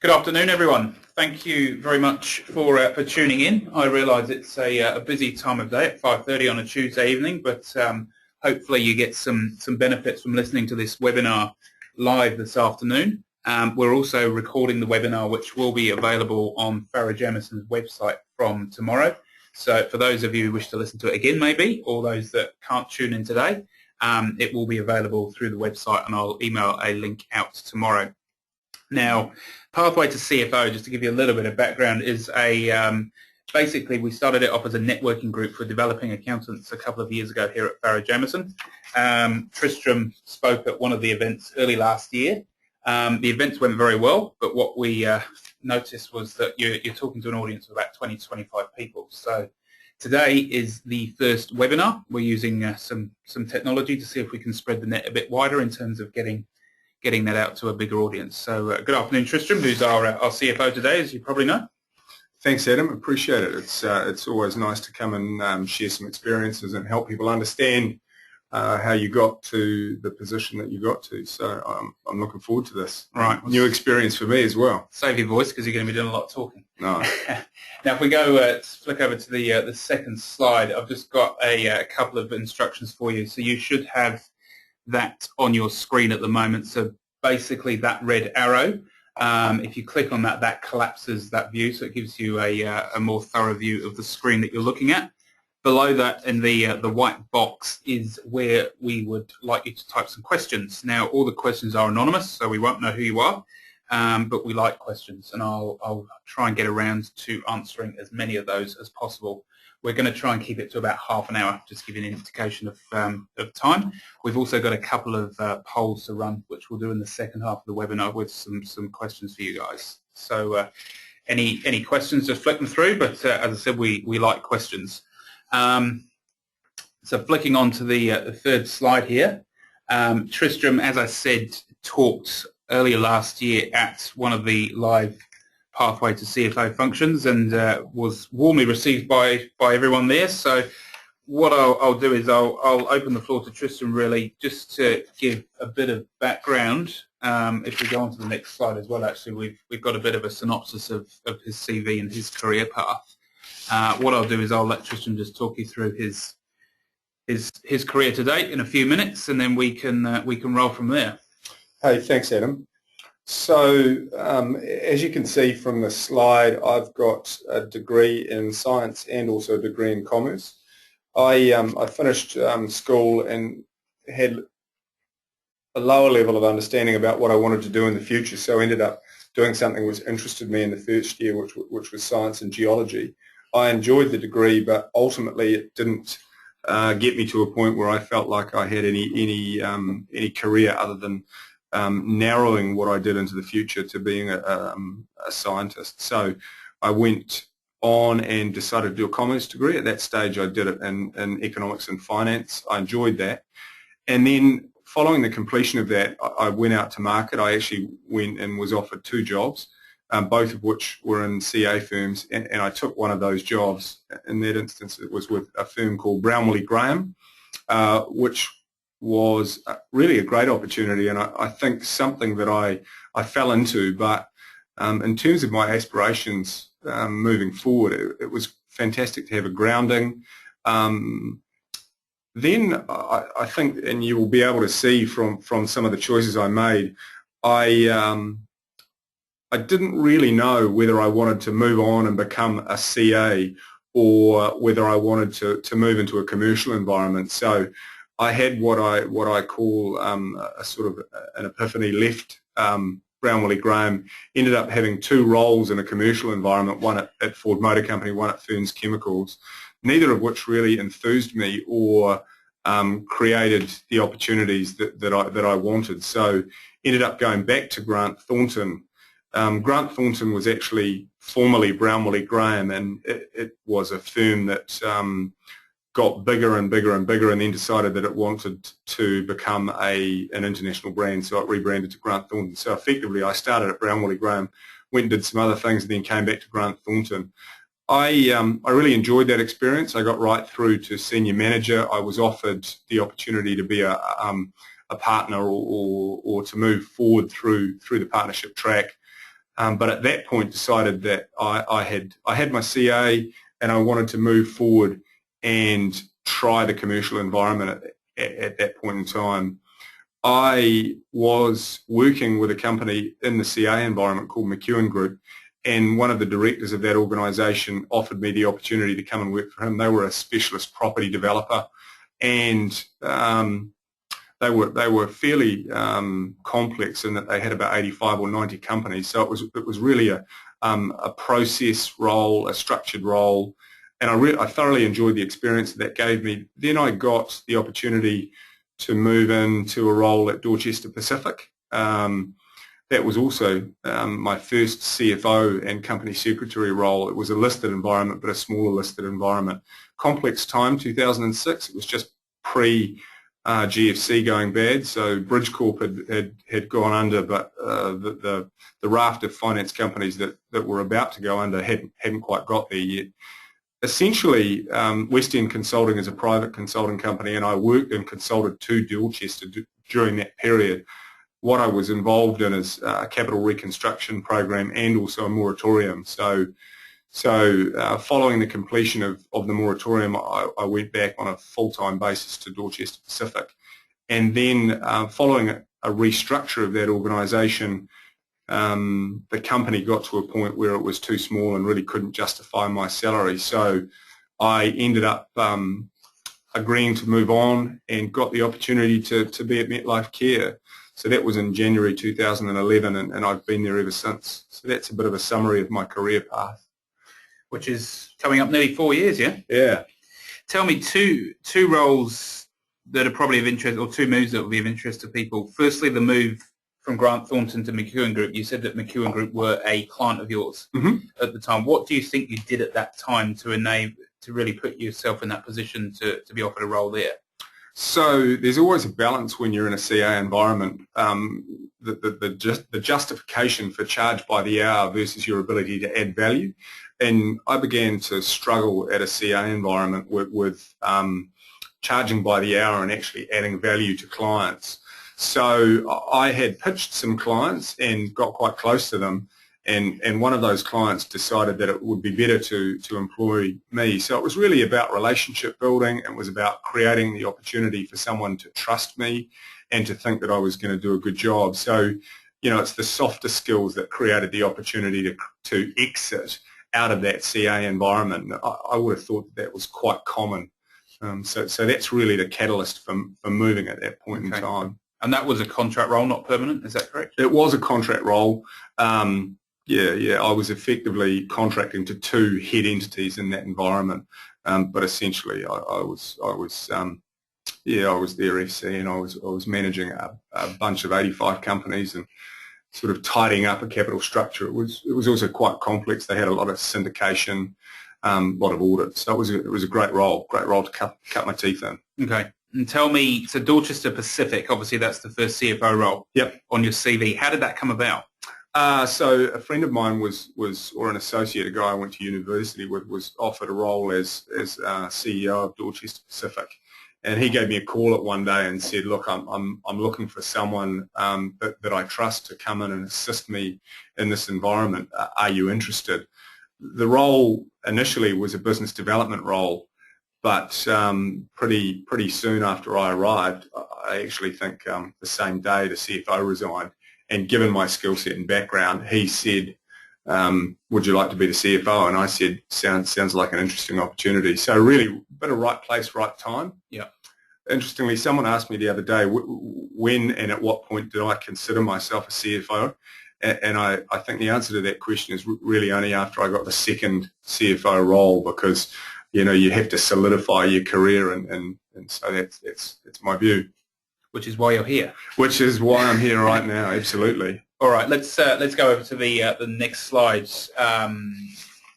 Good afternoon, everyone. Thank you very much for tuning in. I realise it's a busy time of day at 5:30 on a Tuesday evening, but hopefully you get some benefits from listening to this webinar live this afternoon. We're also recording the webinar, which will be available on Farrow Jamieson's website from tomorrow. So for those of you who wish to listen to it again, maybe, or those that can't tune in today, it will be available through the website, and I'll email a link out tomorrow. Now, Pathway to CFO, just to give you a little bit of background, is basically we started it off as a networking group for developing accountants a couple of years ago here at Farrow Jamieson. Tristram spoke at one of the events early last year. The events went very well, but what we noticed was that you're talking to an audience of about 20 to 25 people. So today is the first webinar. We're using some technology to see if we can spread the net a bit wider in terms of getting that out to a bigger audience. So good afternoon, Tristram, who's our CFO today, as you probably know. Thanks, Adam. Appreciate it. It's always nice to come and share some experiences and help people understand how you got to the position that you got to. So I'm looking forward to this. Right. New experience for me as well. Save your voice because you're going to be doing a lot of talking. No. Now, if we go flick over to the second slide, I've just got a couple of instructions for you. So you should have that on your screen at the moment. So basically that red arrow, if you click on that, that collapses that view, so it gives you a more thorough view of the screen that you're looking at. Below that in the white box is where we would like you to type some questions. Now, all the questions are anonymous, so we won't know who you are, but we like questions, and I'll try and get around to answering as many of those as possible. We're going to try and keep it to about half an hour, just to give you an indication of time. We've also got a couple of polls to run, which we'll do in the second half of the webinar with some questions for you guys. So any questions, just flick them through, but as I said, we like questions. So flicking on to the third slide here, Tristram, as I said, talked earlier last year at one of the live Pathway to CFO functions and was warmly received by everyone there. So what I'll do is I'll open the floor to Tristram, really, just to give a bit of background. If we go on to the next slide as well, actually, we've got a bit of a synopsis of his CV and his career path. What I'll do is I'll let Tristram just talk you through his career to date in a few minutes, and then we can roll from there. Hey, thanks, Adam. So as you can see from the slide, I've got a degree in science and also a degree in commerce. I finished school and had a lower level of understanding about what I wanted to do in the future, so I ended up doing something which interested me in the first year, which was science and geology. I enjoyed the degree, but ultimately it didn't get me to a point where I felt like I had any career other than narrowing what I did into the future to being a scientist. So I went on and decided to do a commerce degree. At that stage I did it in economics and finance. I enjoyed that. And then following the completion of that, I went out to market. I actually went and was offered 2 jobs, both of which were in CA firms, and I took one of those jobs. In that instance it was with a firm called Graham, which was really a great opportunity, and I think something that I fell into, but in terms of my aspirations moving forward, it was fantastic to have a grounding. Then I think, and you will be able to see from some of the choices I made, I didn't really know whether I wanted to move on and become a CA or whether I wanted to move into a commercial environment. So I had what I call a sort of an epiphany. Left Graham, ended up having 2 roles in a commercial environment, one at Ford Motor Company, one at Ferns Chemicals, neither of which really enthused me or created the opportunities that I wanted. So ended up going back to Grant Thornton. Grant Thornton was actually formerly Graham, and it was a firm that got bigger and bigger and bigger, and then decided that it wanted to become an international brand, so it rebranded to Grant Thornton. So effectively I started at Graham, went and did some other things, and then came back to Grant Thornton. I really enjoyed that experience. I got right through to senior manager. I was offered the opportunity to be a partner or to move forward through the partnership track. but at that point decided that I had my CA and I wanted to move forward and try the commercial environment at that point in time. I was working with a company in the CA environment called McEwen Group, and one of the directors of that organisation offered me the opportunity to come and work for him. They were a specialist property developer, and they were fairly complex in that they had about 85 or 90 companies. So it was really a process role, a structured role, and I thoroughly enjoyed the experience that gave me. Then I got the opportunity to move into a role at Dorchester Pacific. That was also my first CFO and company secretary role. It was a listed environment, but a smaller listed environment. Complex time, 2006. It was just pre-GFC going bad, so Bridgecorp had gone under, but the raft of finance companies that were about to go under hadn't quite got there yet. Essentially, West End Consulting is a private consulting company, and I worked and consulted to Dorchester during that period. What I was involved in is a capital reconstruction program and also a moratorium. So following the completion of the moratorium, I went back on a full-time basis to Dorchester Pacific. And then following a restructure of that organisation, the company got to a point where it was too small and really couldn't justify my salary. So I ended up agreeing to move on and got the opportunity to be at Metlifecare. So that was in January 2011, and I've been there ever since. So that's a bit of a summary of my career path. Which is coming up nearly 4 years, yeah? Yeah. Tell me two roles that are probably of interest, or two moves that will be of interest to people. Firstly, the move from Grant Thornton to McEwen Group. You said that McEwen Group were a client of yours at the time. What do you think you did at that time to really put yourself in that position to be offered a role there? So there's always a balance when you're in a CA environment. The justification for charge by the hour versus your ability to add value. And I began to struggle at a CA environment with charging by the hour and actually adding value to clients. So I had pitched some clients and got quite close to them, and one of those clients decided that it would be better to employ me. So it was really about relationship building. It was about creating the opportunity for someone to trust me and to think that I was going to do a good job. So, it's the softer skills that created the opportunity to exit out of that CA environment. I would have thought that was quite common. So that's really the catalyst for moving at that point in time. And that was a contract role, not permanent, is that correct? It was a contract role. Yeah. I was effectively contracting to two head entities in that environment, but essentially I was their FC, and I was managing a bunch of 85 companies and sort of tidying up a capital structure. It was also quite complex. They had a lot of syndication, a lot of audits. So it was a great role to cut my teeth in. Okay. And tell me, so Dorchester Pacific, obviously that's the first CFO role on your CV. How did that come about? So a friend of mine or an associate, a guy I went to university with, was offered a role as CEO of Dorchester Pacific. And he gave me a call at one day and said, look, I'm looking for someone that I trust to come in and assist me in this environment. Are you interested? The role initially was a business development role, but pretty soon after I arrived, I actually think the same day the CFO resigned. And given my skill set and background, he said, would you like to be the CFO? And I said, sounds like an interesting opportunity. So really, a bit of right place, right time. Yeah. Interestingly, someone asked me the other day, when and at what point did I consider myself a CFO? And I think the answer to that question is really only after I got the second CFO role, because you have to solidify your career, and so that's my view. Which is why you're here. Which is why I'm here right now. Absolutely. All right, let's go over to the next slides.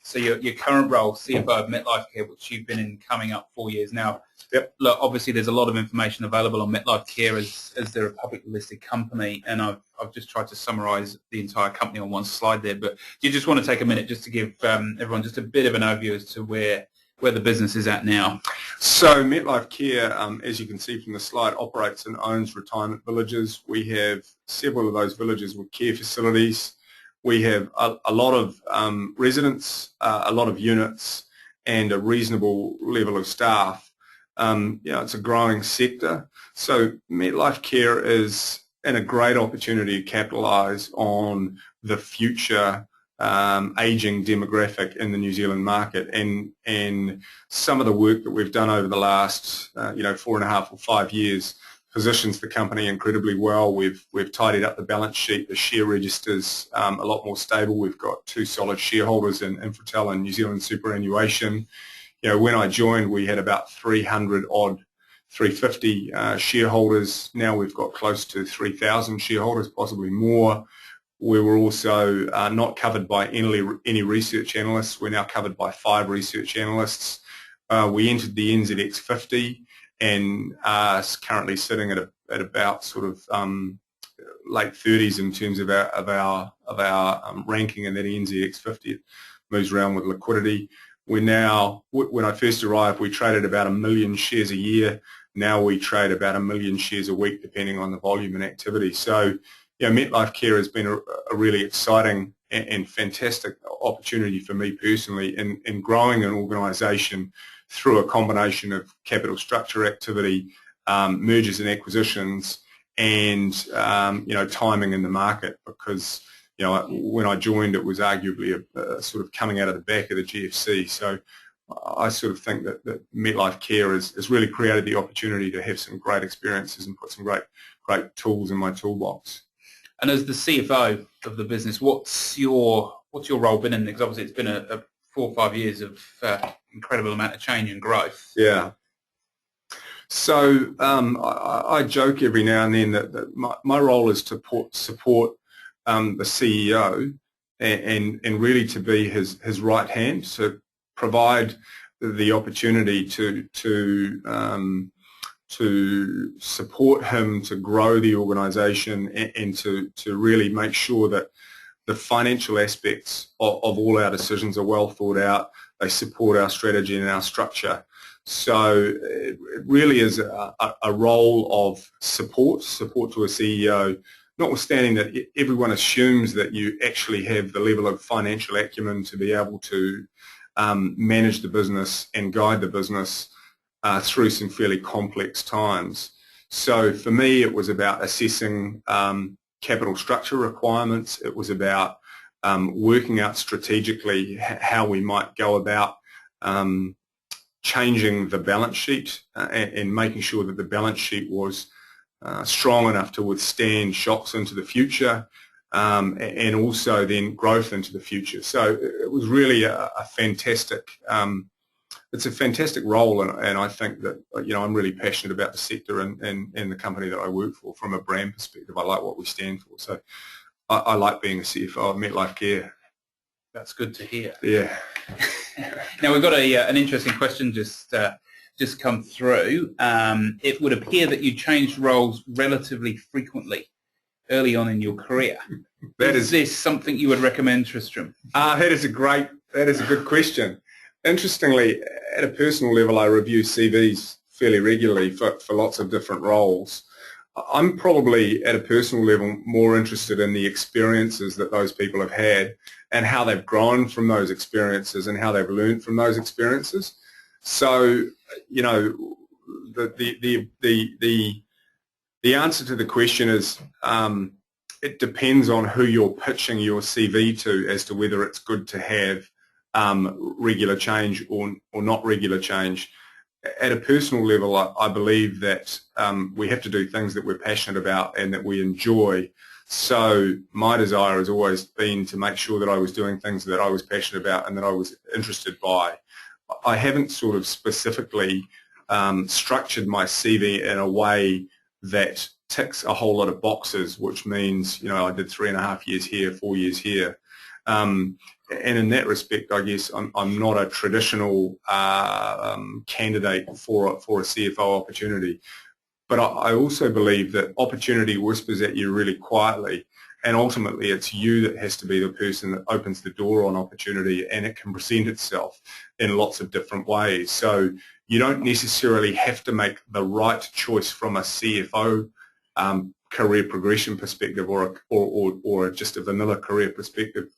So your current role, CFO of Metlifecare, which you've been in coming up 4 years now. Yep. Look, obviously there's a lot of information available on Metlifecare as they're a publicly listed company, and I've just tried to summarise the entire company on one slide there. But do you just want to take a minute just to give everyone just a bit of an overview as to where the business is at now? So Metlifecare, as you can see from the slide, operates and owns retirement villages. We have several of those villages with care facilities. we have a lot of residents, a lot of units, and a reasonable level of staff. It's a growing sector. So Metlifecare is in a great opportunity to capitalise on the future ageing demographic in the New Zealand market, and some of the work that we've done over the last 4.5 or 5 years positions the company incredibly well. We've tidied up the balance sheet. The share register's a lot more stable. We've got 2 solid shareholders in Infratel and New Zealand Superannuation. When I joined, we had about 350 shareholders. Now we've got close to 3,000 shareholders, possibly more. We were also not covered by any research analysts. We're now covered by 5 research analysts. We entered the NZX-50 and are currently sitting at about sort of late 30s in terms of our ranking in that NZX-50. It moves around with liquidity. We're now, when I first arrived, we traded about 1 million shares a year. Now we trade about 1 million shares a week, depending on the volume and activity. So, Metlifecare has been a really exciting and fantastic opportunity for me personally in growing an organisation through a combination of capital structure activity, mergers and acquisitions, and timing in the market. Because when I joined, it was arguably a sort of coming out of the back of the GFC. So I sort of think that Metlifecare has really created the opportunity to have some great experiences and put some great tools in my toolbox. And as the CFO of the business, what's your role been in? Because obviously it's been a 4 or 5 years of incredible amount of change and growth. Yeah. So I joke every now and then that my role is to support the CEO and really to be his right hand, to provide the opportunity to support him to grow the organisation and to really make sure that the financial aspects of all our decisions are well thought out. They support our strategy and our structure. So it really is a role of support to a CEO, notwithstanding that everyone assumes that you actually have the level of financial acumen to be able to manage the business and guide the business through some fairly complex times. So for me, it was about assessing capital structure requirements. It was about working out strategically how we might go about changing the balance sheet and making sure that the balance sheet was strong enough to withstand shocks into the future, and also then growth into the future. So it was really a fantastic it's a fantastic role, and I think that I'm really passionate about the sector and the company that I work for. From a brand perspective, I like what we stand for. So I like being a CFO of Metlifecare. That's good to hear. Yeah. Now we've got an interesting question just come through. It would appear that you changed roles relatively frequently early on in your career. Is this something you would recommend, Tristram? That is a good question. Interestingly, at a personal level, I review CVs fairly regularly for lots of different roles. I'm probably, at a personal level, more interested in the experiences that those people have had and how they've grown from those experiences and how they've learned from those experiences. So, the answer to the question is it depends on who you're pitching your CV to as to whether it's good to have regular change or not regular change. At a personal level, I believe that we have to do things that we're passionate about and that we enjoy. So my desire has always been to make sure that I was doing things that I was passionate about and that I was interested by. I haven't sort of specifically structured my CV in a way that ticks a whole lot of boxes, which means, I did 3.5 years here, 4 years here. And in that respect, I guess I'm not a traditional candidate for a CFO opportunity. But I also believe that opportunity whispers at you really quietly, and ultimately it's you that has to be the person that opens the door on opportunity, and it can present itself in lots of different ways. So you don't necessarily have to make the right choice from a CFO career progression perspective or just a vanilla career perspective.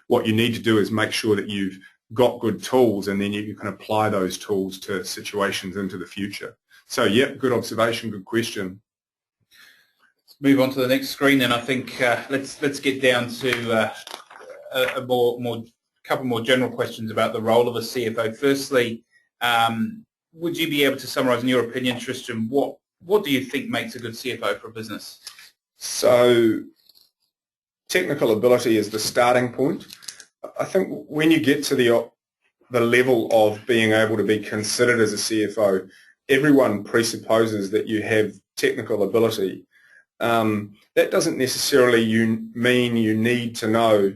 What you need to do is make sure that you've got good tools, and then you can apply those tools to situations into the future. So, yeah, good observation, good question. Let's move on to the next screen, and I think let's get down to a couple more general questions about the role of a CFO. Firstly, would you be able to summarise, in your opinion, Tristram, what do you think makes a good CFO for a business? So, technical ability is the starting point. I think when you get to the level of being able to be considered as a CFO, everyone presupposes that you have technical ability. That doesn't necessarily mean you need to know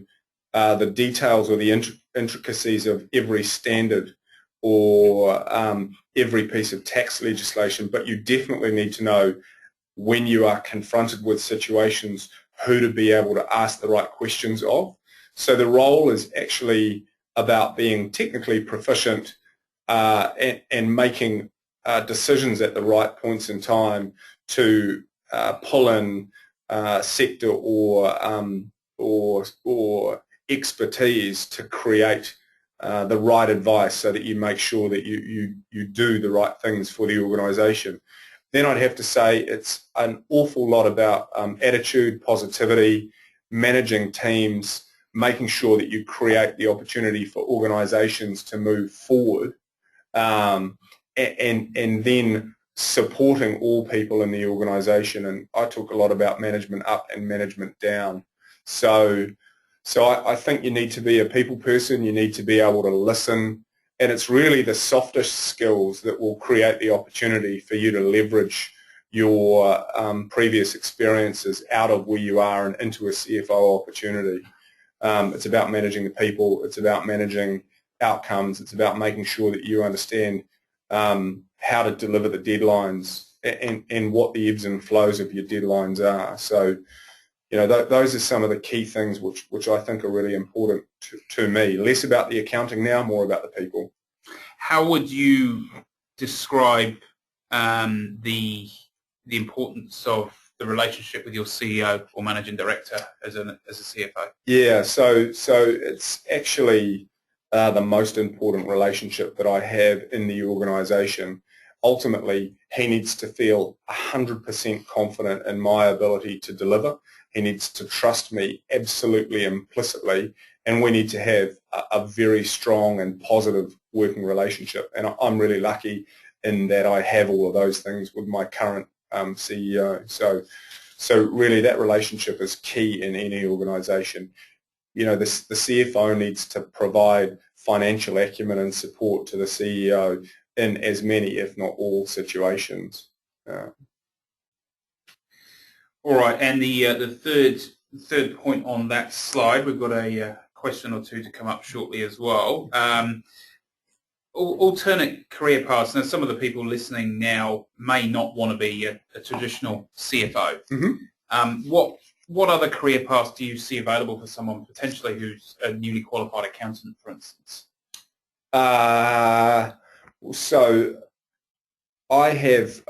the details or the intricacies of every standard or every piece of tax legislation, but you definitely need to know, when you are confronted with situations, who to be able to ask the right questions of. So the role is actually about being technically proficient and making decisions at the right points in time to pull in sector or expertise to create the right advice, so that you make sure that you do the right things for the organisation. Then I'd have to say it's an awful lot about attitude, positivity, managing teams, making sure that you create the opportunity for organisations to move forward, and then supporting all people in the organisation. And I talk a lot about management up and management down. So I think you need to be a people person, you need to be able to listen, and it's really the softer skills that will create the opportunity for you to leverage your previous experiences out of where you are and into a CFO opportunity. It's about managing the people, it's about managing outcomes, it's about making sure that you understand how to deliver the deadlines and what the ebbs and flows of your deadlines are. So, you know, those are some of the key things which I think are really important to me. Less about the accounting now, more about the people. How would you describe the importance of the relationship with your CEO or managing director as a CFO? Yeah, so it's actually the most important relationship that I have in the organisation. Ultimately, he needs to feel 100% confident in my ability to deliver. He needs to trust me absolutely implicitly, and we need to have a very strong and positive working relationship. And I'm really lucky in that I have all of those things with my current CEO. So really that relationship is key in any organisation. You know, the CFO needs to provide financial acumen and support to the CEO in as many, if not all, situations. All right, and the third point on that slide, we've got a question or two to come up shortly as well. Alternate career paths. Now, some of the people listening now may not want to be a traditional CFO. Mm-hmm. What other career paths do you see available for someone potentially who's a newly qualified accountant, for instance? So I have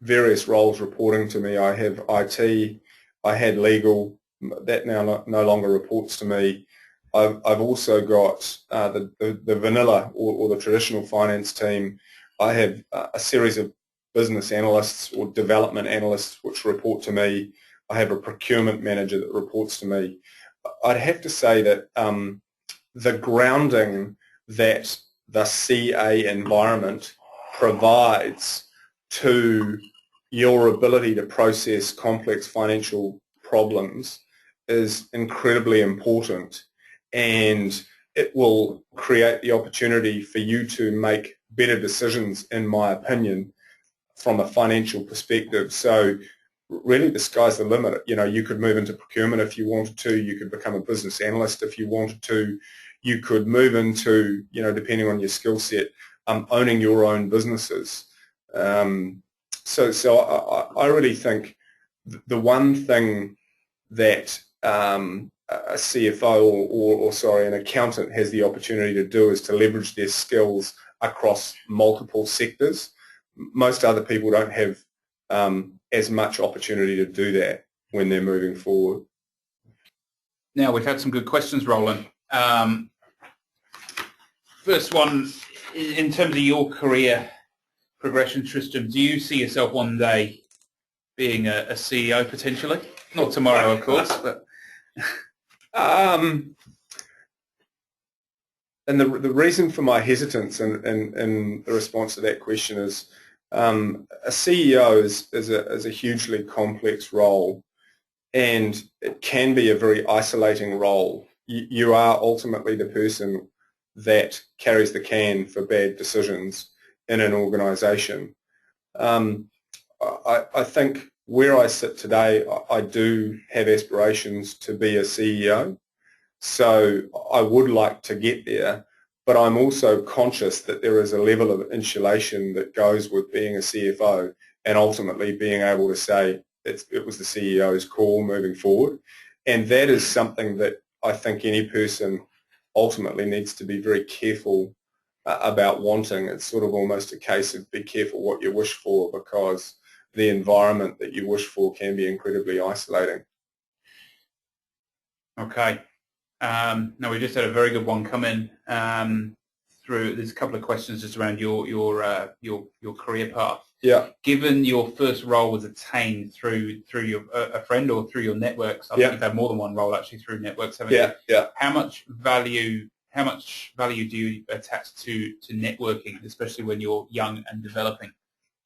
various roles reporting to me. I have IT, I had legal, that now no longer reports to me. I've also got the vanilla or the traditional finance team. I have a series of business analysts or development analysts which report to me. I have a procurement manager that reports to me. I'd have to say that the grounding that the CA environment provides to your ability to process complex financial problems is incredibly important, and it will create the opportunity for you to make better decisions, in my opinion, from a financial perspective. So really the sky's the limit. You know, you could move into procurement if you wanted to, you could become a business analyst if you wanted to, you could move into, you know, depending on your skill set, owning your own businesses. So I really think the one thing that a CFO or an accountant has the opportunity to do is to leverage their skills across multiple sectors. Most other people don't have as much opportunity to do that when they're moving forward. Now, we've had some good questions rolling. First one, in terms of your career progression, Tristram, do you see yourself one day being a CEO potentially? Not tomorrow, of course, but... And the reason for my hesitance in the response to that question is a CEO is a hugely complex role, and it can be a very isolating role. You are ultimately the person that carries the can for bad decisions in an organisation. I think where I sit today, I do have aspirations to be a CEO. So I would like to get there, but I'm also conscious that there is a level of insulation that goes with being a CFO and ultimately being able to say it was the CEO's call moving forward. And that is something that I think any person ultimately needs to be very careful about wanting. It's sort of almost a case of be careful what you wish for, because the environment that you wish for can be incredibly isolating. Okay. Now, we just had a very good one come in through. There's a couple of questions just around your career path. Yeah. Given your first role was attained through a friend or through your networks, I think you've had more than one role actually through networks, haven't you? Yeah. How much value do you attach to networking, especially when you're young and developing?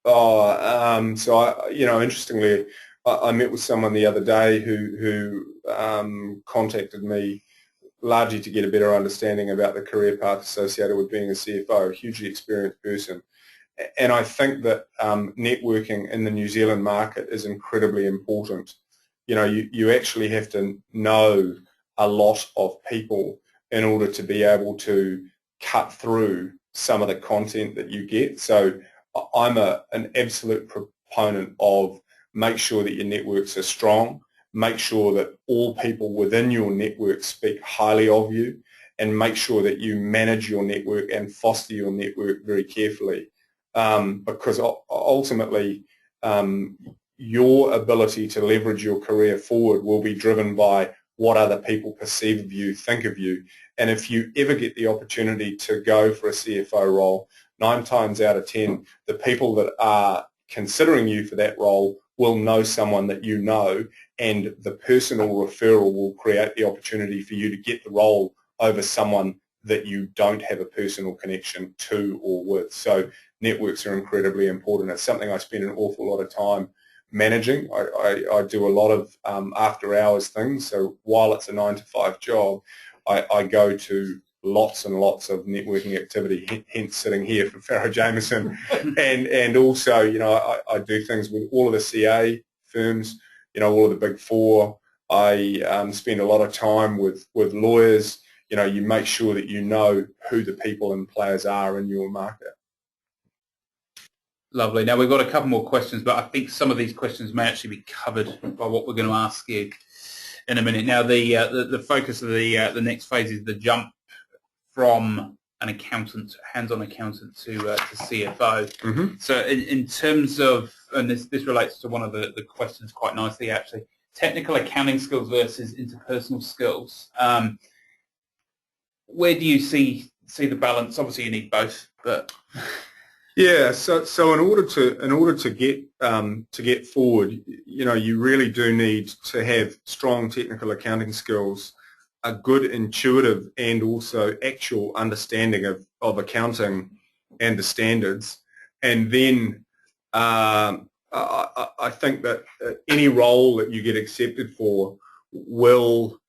So interestingly, I met with someone the other day who contacted me largely to get a better understanding about the career path associated with being a CFO, a hugely experienced person. And I think that networking in the New Zealand market is incredibly important. You actually have to know a lot of people in order to be able to cut through some of the content that you get. So I'm an absolute proponent of make sure that your networks are strong, make sure that all people within your network speak highly of you, and make sure that you manage your network and foster your network very carefully. Because ultimately your ability to leverage your career forward will be driven by what other people perceive of you, think of you. And if you ever get the opportunity to go for a CFO role, 9 times out of 10, the people that are considering you for that role will know someone that you know, and the personal referral will create the opportunity for you to get the role over someone that you don't have a personal connection to or with. So networks are incredibly important. It's something I spend an awful lot of time managing. I do a lot of after hours things. So while it's a 9-to-5 job, I go to lots and lots of networking activity, hence sitting here for Farrow Jamieson. and also, I do things with all of the CA firms, all of the big four. I spend a lot of time with lawyers. You make sure that you know who the people and players are in your market. Lovely. Now, we've got a couple more questions, but I think some of these questions may actually be covered by what we're going to ask you in a minute. Now, the focus of the next phase is the jump from an accountant, hands-on accountant, to CFO. Mm-hmm. So in terms of, and this relates to one of the questions quite nicely actually, technical accounting skills versus interpersonal skills. Where do you see the balance? Obviously, you need both, but yeah. So in order to get forward, you really do need to have strong technical accounting skills, a good intuitive and also actual understanding of accounting and the standards, and then I think that any role that you get accepted for will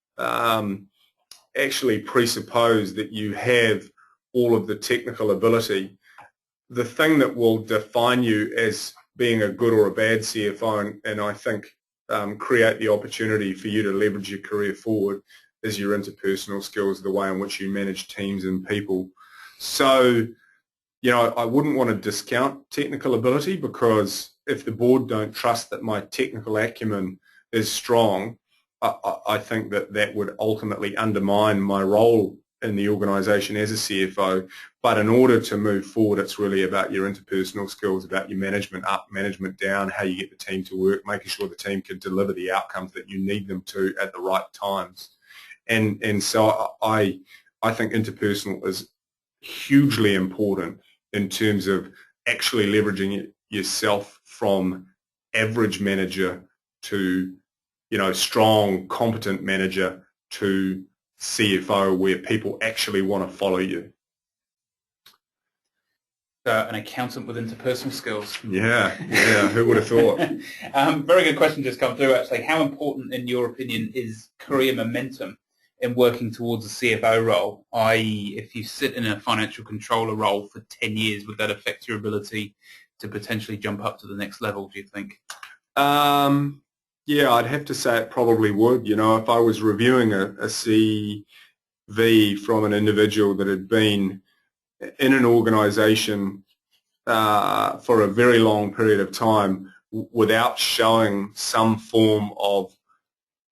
actually presuppose that you have all of the technical ability. The thing that will define you as being a good or a bad CFO, and I think create the opportunity for you to leverage your career forward, is your interpersonal skills, the way in which you manage teams and people. So, I wouldn't want to discount technical ability, because if the board don't trust that my technical acumen is strong, I think that would ultimately undermine my role in the organisation as a CFO, but in order to move forward, it's really about your interpersonal skills, about your management up, management down, how you get the team to work, making sure the team can deliver the outcomes that you need them to at the right times. And so I think interpersonal is hugely important in terms of actually leveraging it yourself from average manager to, strong, competent manager to CFO, where people actually want to follow you. An accountant with interpersonal skills. Yeah, who would have thought? Very good question just come through, actually. How important, in your opinion, is career momentum in working towards a CFO role? I.e., if you sit in a financial controller role for 10 years, would that affect your ability to potentially jump up to the next level, do you think? Yeah, I'd have to say it probably would. If I was reviewing a CV from an individual that had been in an organisation for a very long period of time without showing some form of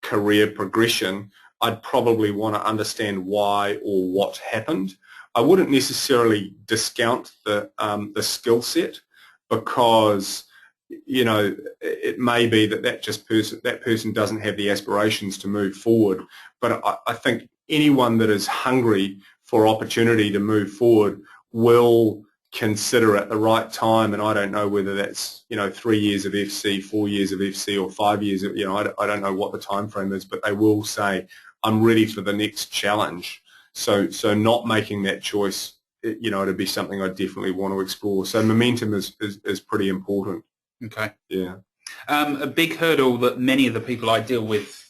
career progression, I'd probably want to understand why or what happened. I wouldn't necessarily discount the skill set, because it may be that person doesn't have the aspirations to move forward. But I think anyone that is hungry for opportunity to move forward will consider at the right time, and I don't know whether that's 3 years of FC, 4 years of FC, or 5 years. I don't know what the time frame is, but they will say, I'm ready for the next challenge. So not making that choice, it'd be something I definitely want to explore. So momentum is pretty important. Okay. Yeah. A big hurdle that many of the people I deal with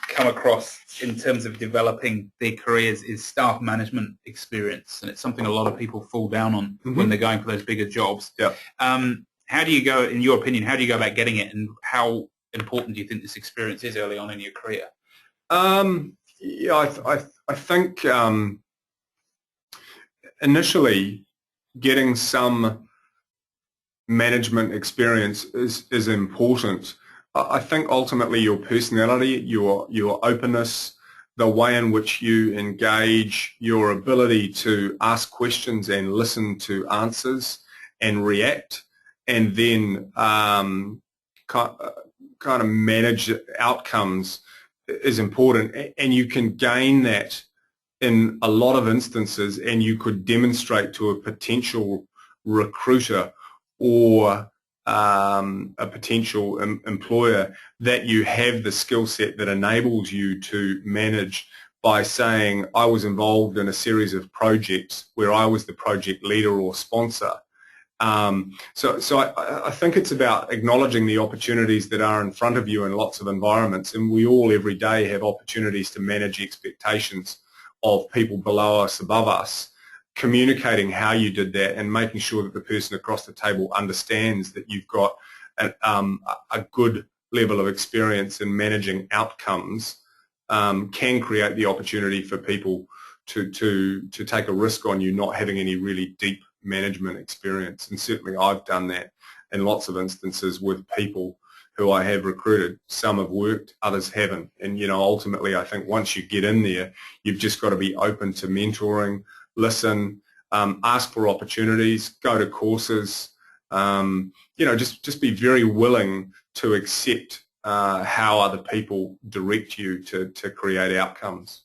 come across in terms of developing their careers is staff management experience, and it's something a lot of people fall down on when they're going for those bigger jobs. Yeah. How do you go, in your opinion, how do you go about getting it, and how important do you think this experience is early on in your career? Yeah, I think initially getting some management experience is important. I think ultimately your personality, your openness, the way in which you engage, your ability to ask questions and listen to answers and react, and then kind of manage outcomes is important. And you can gain that in a lot of instances, and you could demonstrate to a potential recruiter or a potential employer that you have the skill set that enables you to manage, by saying, I was involved in a series of projects where I was the project leader or sponsor. So I think it's about acknowledging the opportunities that are in front of you in lots of environments, and we all every day have opportunities to manage expectations of people below us, above us, communicating how you did that and making sure that the person across the table understands that you've got a good level of experience in managing outcomes can create the opportunity for people to take a risk on you not having any really deep management experience. And certainly I've done that in lots of instances with people who I have recruited. Some have worked, others haven't. And ultimately I think once you get in there, you've just got to be open to mentoring, listen, ask for opportunities, go to courses, just be very willing to accept how other people direct you to create outcomes.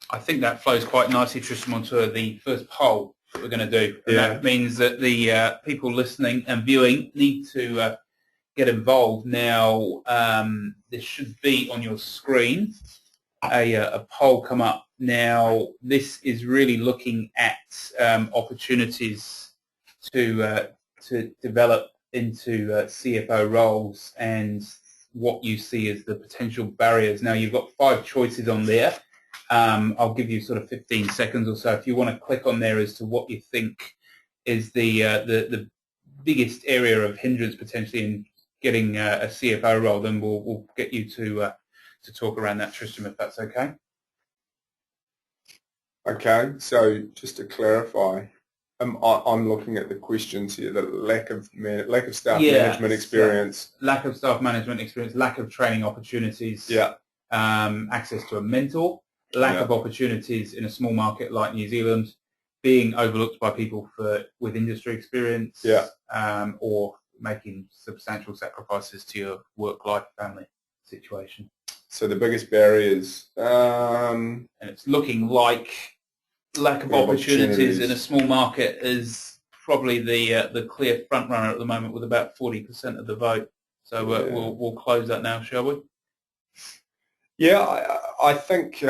I think that flows quite nicely, Tristram, onto the first poll that we're going to do. And that means that the people listening and viewing need to get involved. Now, this should be on your screen, a poll come up. Now, this is really looking at opportunities to develop into CFO roles and what you see as the potential barriers. Now, you've got 5 choices on there. I'll give you sort of 15 seconds or so if you want to click on there as to what you think is the biggest area of hindrance potentially in getting a CFO role. Then we'll get you to talk around that, Tristram, if that's okay. Okay, so just to clarify, I'm looking at the questions here: the lack of staff management experience, lack of staff management experience, lack of training opportunities, access to a mentor, lack of opportunities in a small market like New Zealand, being overlooked by people with industry experience, or making substantial sacrifices to your work-life family situation. So the biggest barriers, and it's looking like lack of opportunities in a small market is probably the clear front runner at the moment, with about 40% of the vote. So we'll close that now, shall we? Yeah, I think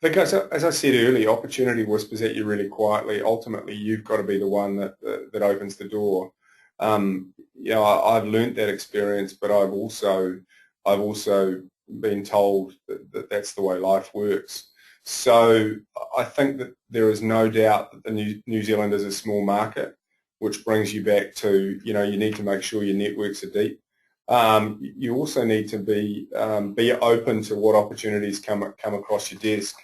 as I said earlier, opportunity whispers at you really quietly. Ultimately, you've got to be the one that opens the door. I've learnt that experience, but I've also been told that that's the way life works. So I think that there is no doubt that the New Zealand is a small market, which brings you back to, you need to make sure your networks are deep. You also need to be open to what opportunities come across your desk.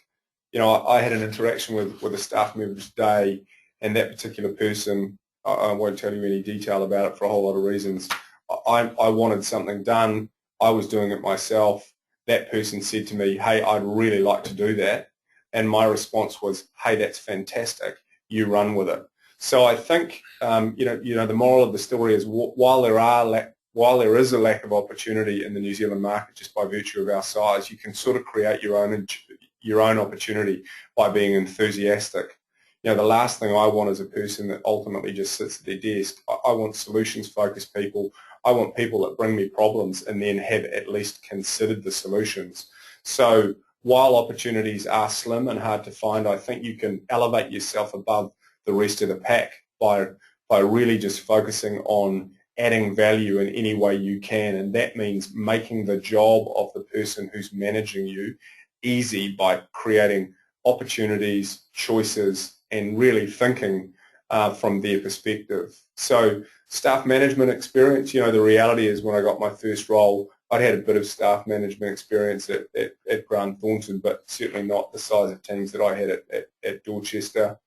I had an interaction with a staff member today, and that particular person, I won't tell you any detail about it for a whole lot of reasons. I wanted something done. I was doing it myself. That person said to me, "Hey, I'd really like to do that." And my response was, "Hey, that's fantastic. You run with it." So I think, the moral of the story is while there is a lack of opportunity in the New Zealand market just by virtue of our size, you can sort of create your own opportunity by being enthusiastic. The last thing I want is a person that ultimately just sits at their desk. I want solutions-focused people. I want people that bring me problems and then have at least considered the solutions. So while opportunities are slim and hard to find, I think you can elevate yourself above the rest of the pack by really just focusing on adding value in any way you can, and that means making the job of the person who's managing you easy by creating opportunities, choices, and really thinking from their perspective. So staff management experience, the reality is when I got my first role, I'd had a bit of staff management experience at Grant Thornton, but certainly not the size of teams that I had at Dorchester.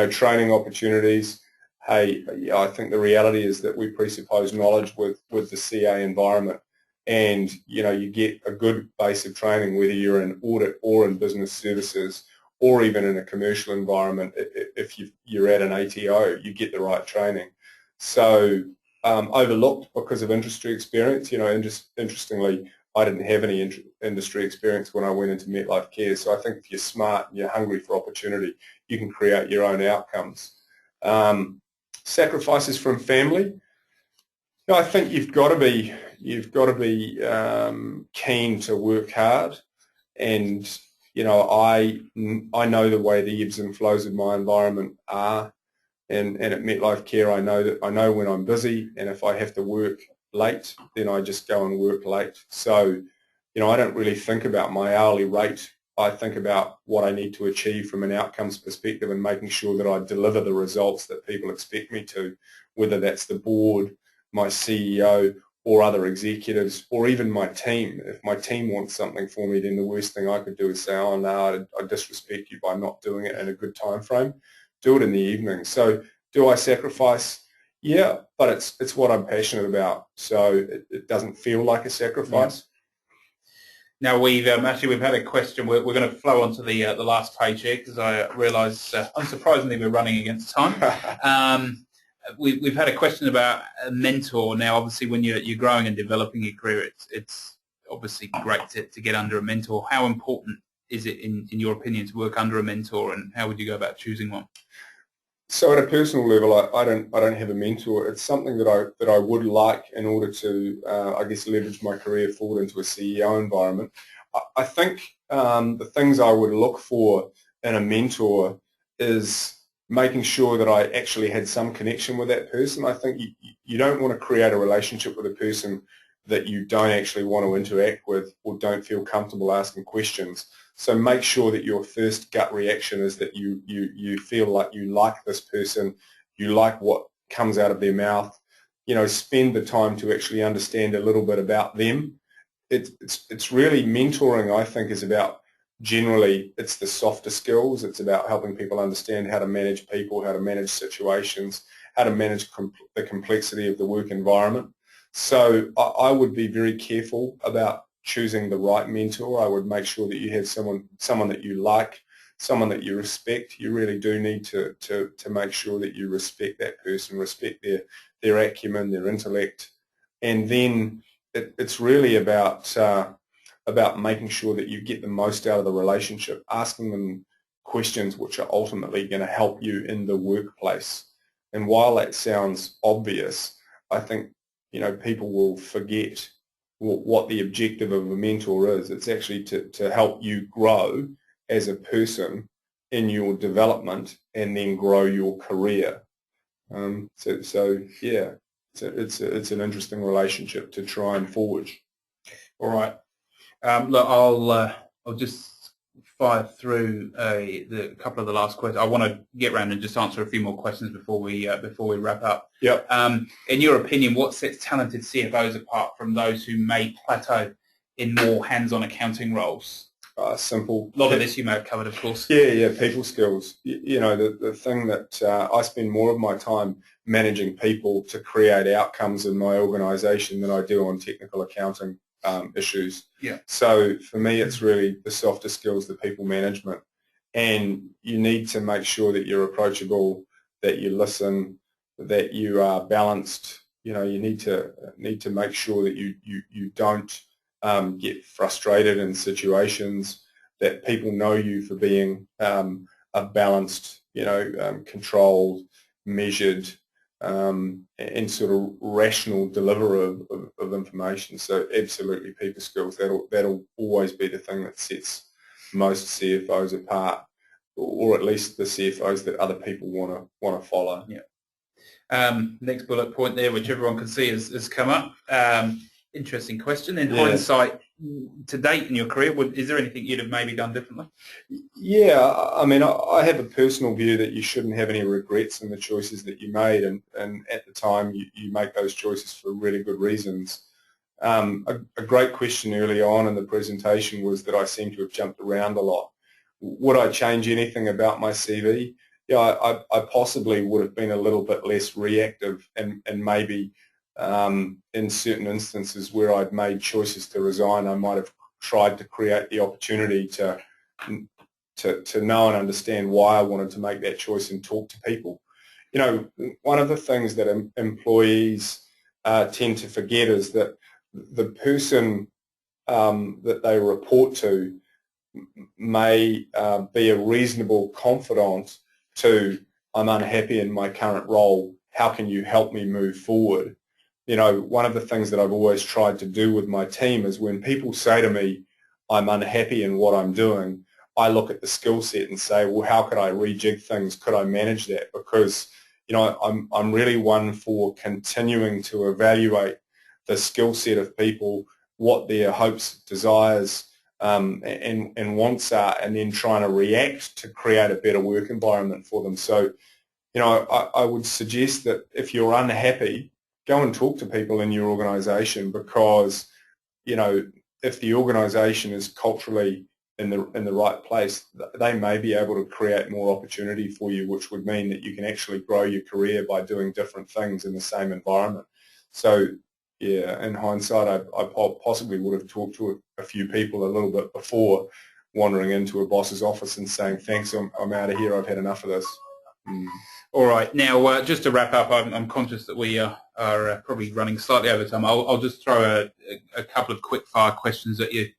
Training opportunities. Hey, I think the reality is that we presuppose knowledge with the CA environment, and you get a good base of training whether you're in audit or in business services or even in a commercial environment. If you're at an ATO, you get the right training. So overlooked because of industry experience. Interestingly, I didn't have any industry experience when I went into Metlifecare. So I think if you're smart and you're hungry for opportunity, you can create your own outcomes. Sacrifices from family. I think you've got to be keen to work hard, and I know the way the ebbs and flows of my environment are, and at Metlifecare I know when I'm busy, and if I have to work late, then I just go and work late. So I don't really think about my hourly rate. I think about what I need to achieve from an outcomes perspective and making sure that I deliver the results that people expect me to, whether that's the board, my CEO, or other executives, or even my team. If my team wants something for me, then the worst thing I could do is say, "Oh no, I disrespect you by not doing it in a good time frame." Do it in the evening. So do I sacrifice? Yeah, but it's what I'm passionate about, so it doesn't feel like a sacrifice. Yeah. Now we've had a question. We're going to flow onto the last page here because I realise unsurprisingly we're running against time. We've had a question about a mentor. Now, obviously, when you're growing and developing your career, it's obviously great to get under a mentor. How important is it, in your opinion, to work under a mentor, and how would you go about choosing one? So at a personal level, I don't have a mentor. It's something that I would like in order to, I guess, leverage my career forward into a CEO environment. I think the things I would look for in a mentor is making sure that I actually had some connection with that person. I think you don't want to create a relationship with a person that you don't actually want to interact with or don't feel comfortable asking questions. So make sure that your first gut reaction is that you feel like you like this person, you like what comes out of their mouth. Spend the time to actually understand a little bit about them. It's really mentoring, I think, is about generally it's the softer skills. It's about helping people understand how to manage people, how to manage situations, how to manage the complexity of the work environment. So I would be very careful about choosing the right mentor, I would make sure that you have someone that you like, someone that you respect. You really do need to make sure that you respect that person, respect their acumen, their intellect, and then it's really about making sure that you get the most out of the relationship, asking them questions which are ultimately going to help you in the workplace. And while that sounds obvious, I think people will forget what the objective of a mentor is. It's actually to help you grow as a person in your development and then grow your career. So yeah, it's an interesting relationship to try and forge. All right. Look, I'll just fire through the couple of the last questions. I want to get around and just answer a few more questions before we wrap up. Yep. In your opinion, what sets talented CFOs apart from those who may plateau in more hands-on accounting roles? Simple. A lot of this you may have covered, of course. Yeah, people skills. The thing that I spend more of my time managing people to create outcomes in my organisation than I do on technical accounting issues. Yeah. So for me, it's really the softer skills, the people management, and you need to make sure that you're approachable, that you listen, that you are balanced. You need to make sure that you don't get frustrated in situations, that people know you for being a balanced, controlled, measured, and sort of rational deliverer of information. So absolutely people skills, that'll always be the thing that sets most CFOs apart, or at least the CFOs that other people want to follow. Yeah. Next bullet point there, which everyone can see has come up. Interesting question. In Yeah. hindsight, to date in your career, is there anything you'd have maybe done differently? Yeah, I mean, I have a personal view that you shouldn't have any regrets in the choices that you made, and at the time you make those choices for really good reasons. A great question early on in the presentation was that I seem to have jumped around a lot. Would I change anything about my CV? Yeah, I possibly would have been a little bit less reactive, and maybe in certain instances where I'd made choices to resign, I might have tried to create the opportunity to know and understand why I wanted to make that choice and talk to people. One of the things that employees tend to forget is that the person that they report to may be a reasonable confidant to, I'm unhappy in my current role, how can you help me move forward? One of the things that I've always tried to do with my team is when people say to me, I'm unhappy in what I'm doing, I look at the skill set and say, well, how could I rejig things? Could I manage that? Because, I'm really one for continuing to evaluate the skill set of people, what their hopes, desires, and wants are, and then trying to react to create a better work environment for them. So, I would suggest that if you're unhappy, go and talk to people in your organisation, because, if the organisation is culturally in the right place, they may be able to create more opportunity for you, which would mean that you can actually grow your career by doing different things in the same environment. So, yeah, in hindsight, I possibly would have talked to a few people a little bit before wandering into a boss's office and saying, thanks, I'm out of here, I've had enough of this. All right. Now, just to wrap up, I'm conscious that we are probably running slightly over time. I'll just throw a couple of quick-fire questions at you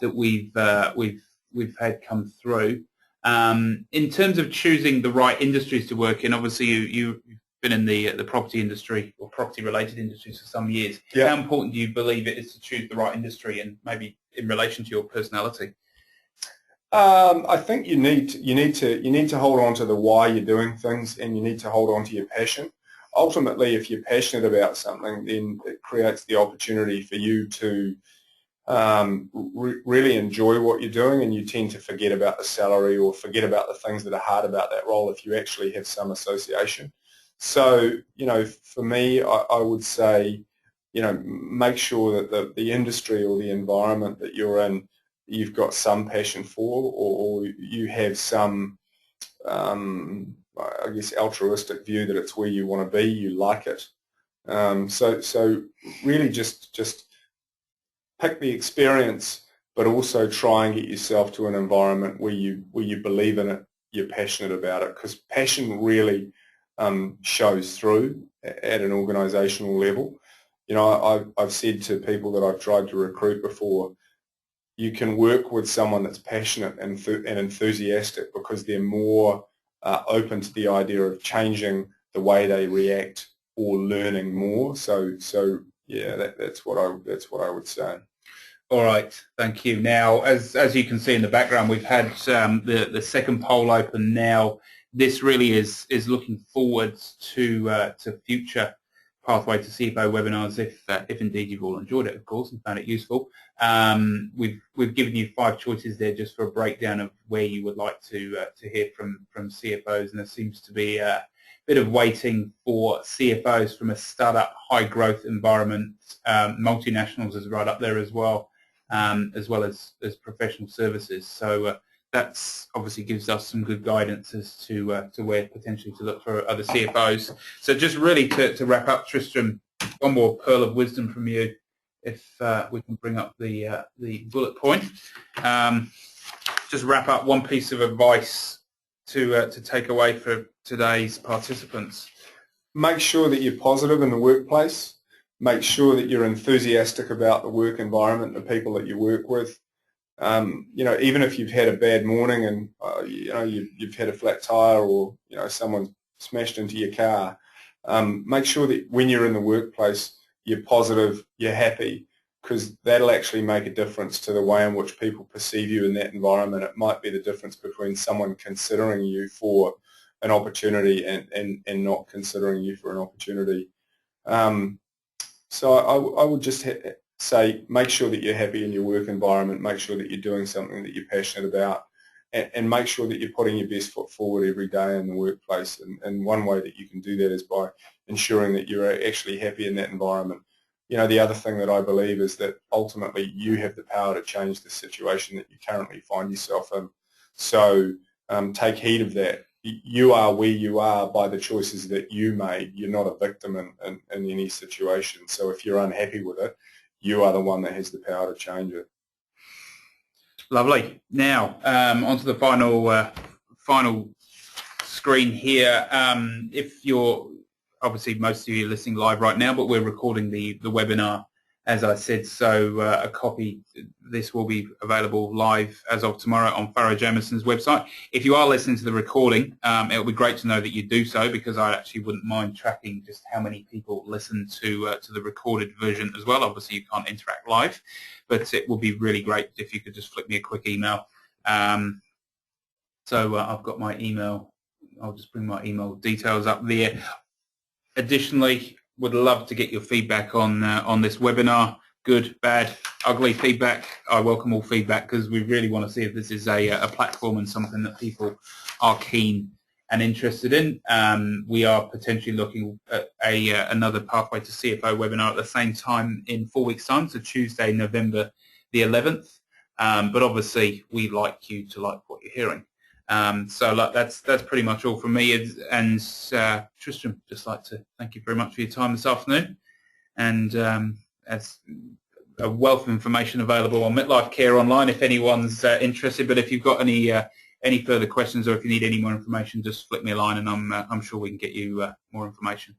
that we've had come through. In terms of choosing the right industries to work in, obviously you've been in the property industry or property-related industries for some years. Yeah. How important do you believe it is to choose the right industry, and maybe in relation to your personality? I think you need to hold on to the why you're doing things, and you need to hold on to your passion. Ultimately, if you're passionate about something, then it creates the opportunity for you to really enjoy what you're doing, and you tend to forget about the salary or forget about the things that are hard about that role if you actually have some association. So, for me, I would say, make sure that the industry or the environment that you're in, you've got some passion for, or you have some, I guess, altruistic view that it's where you want to be, you like it. So really just pick the experience, but also try and get yourself to an environment where you believe in it, you're passionate about it, because passion really shows through at an organisational level. You know, I've said to people that I've tried to recruit before, you can work with someone that's passionate and enthusiastic because they're more open to the idea of changing the way they react or learning more. So yeah, that's what I would say. All right, thank you. Now, as you can see in the background, we've had the second poll open now. This really is looking forward to future Pathway to CFO webinars, if indeed you've all enjoyed it, of course, and found it useful. We've given you 5 choices there just for a breakdown of where you would like to hear from CFOs, and there seems to be a bit of weighting for CFOs from a startup, high growth environment. Multinationals is right up there as well as professional services. So that's obviously gives us some good guidance as to where potentially to look for other CFOs. So just really to wrap up, Tristram, one more pearl of wisdom from you, if we can bring up the bullet point. Just wrap up one piece of advice to take away for today's participants. Make sure that you're positive in the workplace. Make sure that you're enthusiastic about the work environment, the people that you work with. You know, even if you've had a bad morning and you know you've had a flat tire, or you know someone smashed into your car, make sure that when you're in the workplace you're positive, you're happy, because that'll actually make a difference to the way in which people perceive you in that environment. It might be the difference between someone considering you for an opportunity and not considering you for an opportunity. So I would just say make sure that you're happy in your work environment, make sure that you're doing something that you're passionate about, and make sure that you're putting your best foot forward every day in the workplace. And one way that you can do that is by ensuring that you're actually happy in that environment. You know, the other thing that I believe is that ultimately you have the power to change the situation that you currently find yourself in. So take heed of that. You are where you are by the choices that you made. You're not a victim in any situation. So if you're unhappy with it, you are the one that has the power to change it. Lovely. Now, onto the final screen here. If you're, obviously most of you are listening live right now, but we're recording the webinar, as I said, so a copy, this will be available live as of tomorrow on Farrow Jamieson's website. If you are listening to the recording, it would be great to know that you do so, because I actually wouldn't mind tracking just how many people listen to the recorded version as well. Obviously, you can't interact live, but it would be really great if you could just flick me a quick email. So I've got my email. I'll just bring my email details up there. Additionally, would love to get your feedback on this webinar. Good, bad, ugly feedback. I welcome all feedback, because we really want to see if this is a platform and something that people are keen and interested in. We are potentially looking at another Pathway to CFO webinar at the same time in 4 weeks' time, so Tuesday, November the 11th. But obviously, we like you to like what you're hearing. So that's pretty much all from me. And Tristram, just like to thank you very much for your time this afternoon. And as a wealth of information available on Metlifecare online if anyone's interested. But if you've got any further questions, or if you need any more information, just flick me a line, and I'm sure we can get you more information.